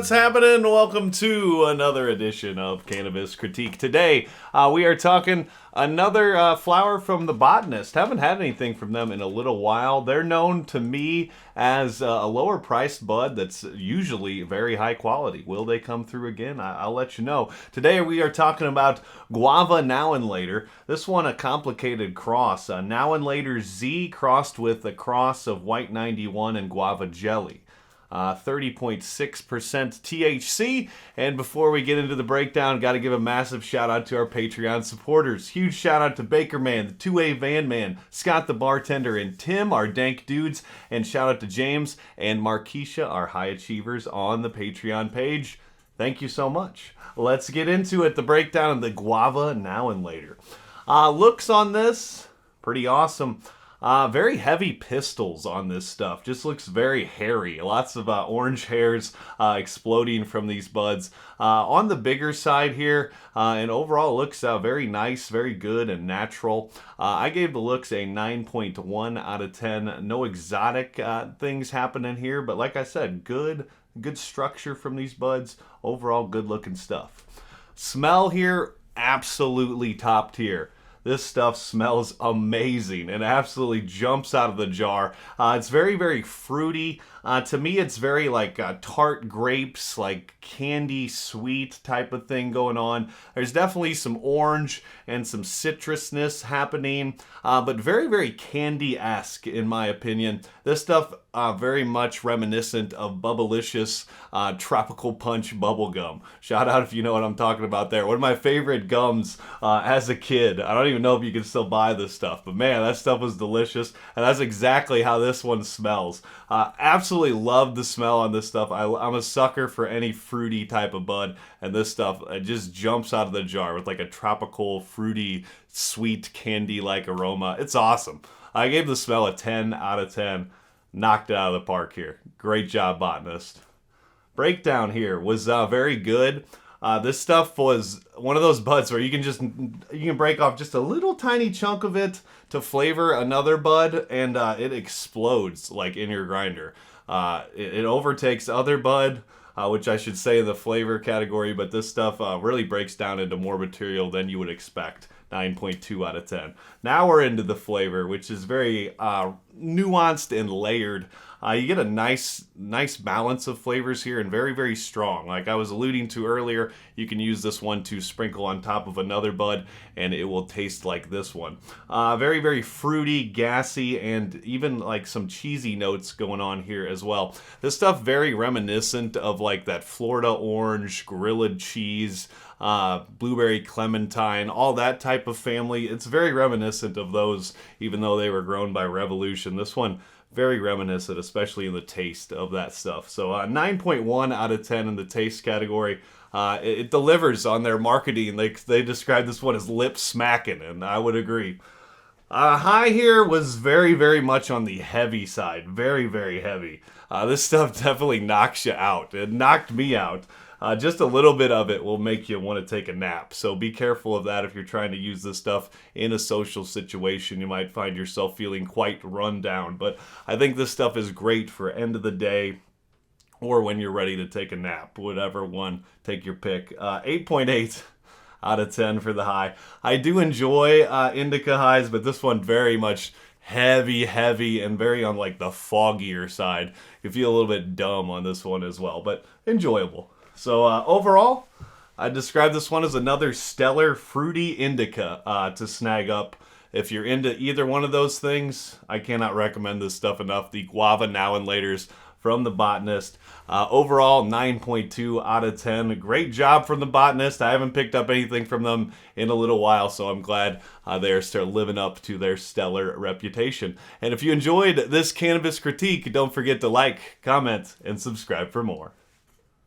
what's happening? Welcome to another edition of Cannabis Critique. Today, we are talking another flower from the Botanist. Haven't had anything from them in a little while. They're known to me as a lower priced bud that's usually very high quality. Will they come through again? I'll let you know. Today, we are talking about Guava Now N Later. This one, a complicated cross. Now N LaterZ crossed with a cross of White 91 and Guava Jelly. 30.6% THC. And before we get into the breakdown, got to give a massive shout out to our Patreon supporters. Huge shout out to Baker Man, the 2A Van Man, Scott the Bartender, and Tim, our dank dudes. And shout out to James and Markeisha, our high achievers on the Patreon page. Thank you so much. Let's get into it. The breakdown of the Guava Now N Later. Looks on this, pretty awesome. Very heavy pistils on this stuff. Just looks very hairy. Lots of orange hairs exploding from these buds. On the bigger side here, and overall looks very nice, very good and natural. I gave the looks a 9.1 out of 10. No exotic things happening here, but like I said, good structure from these buds. Overall, good looking stuff. Smell here, absolutely top tier. This stuff smells amazing and absolutely jumps out of the jar. It's very, very fruity. To me, it's very like tart grapes, like candy sweet type of thing going on. There's definitely some orange and some citrusness happening, but very, very candy-esque in my opinion. This stuff very much reminiscent of Bubblicious Tropical Punch bubblegum. Shout out if you know what I'm talking about there. One of my favorite gums as a kid. I don't even know if you can still buy this stuff, but man, that stuff was delicious, and that's exactly how this one smells. Absolutely love the smell on this stuff. I'm a sucker for any fruity type of bud, and this stuff it just jumps out of the jar with like a tropical, fruity, sweet candy-like aroma. It's awesome. I gave the smell a 10 out of 10. Knocked it out of the park here. Great job, Botanist. Breakdown here was very good. This stuff was one of those buds where you can break off just a little tiny chunk of it to flavor another bud, and it explodes like in your grinder. It overtakes other bud, which I should say in the flavor category, but this stuff really breaks down into more material than you would expect. 9.2 out of 10. Now we're into the flavor, which is very nuanced and layered. You get a nice balance of flavors here and very, very strong. Like I was alluding to earlier, you can use this one to sprinkle on top of another bud and it will taste like this one. Very, very fruity, gassy, and even like some cheesy notes going on here as well. This stuff very reminiscent of like that Florida orange, grilled cheese, blueberry clementine, all that type of family. It's very reminiscent of those, even though they were grown by Revolution. This one, very reminiscent, especially in the taste of that stuff. So 9.1 out of 10 in the taste category. It delivers on their marketing. They describe this one as lip smacking, and I would agree. High here was very, very much on the heavy side. Very, very heavy. This stuff definitely knocks you out. It knocked me out. Just a little bit of it will make you want to take a nap. So be careful of that if you're trying to use this stuff in a social situation. You might find yourself feeling quite run down. But I think this stuff is great for end of the day or when you're ready to take a nap. Whatever one, take your pick. 8.8 out of 10 for the high. I do enjoy indica highs, but this one very much heavy, and very on like the foggier side. You feel a little bit dumb on this one as well, but enjoyable. So overall, I describe this one as another stellar fruity indica to snag up. If you're into either one of those things, I cannot recommend this stuff enough. The Guava Now N LaterZ from the Botanist. Overall, 9.2 out of 10. Great job from the Botanist. I haven't picked up anything from them in a little while, so I'm glad they're still living up to their stellar reputation. And if you enjoyed this cannabis critique, don't forget to like, comment, and subscribe for more.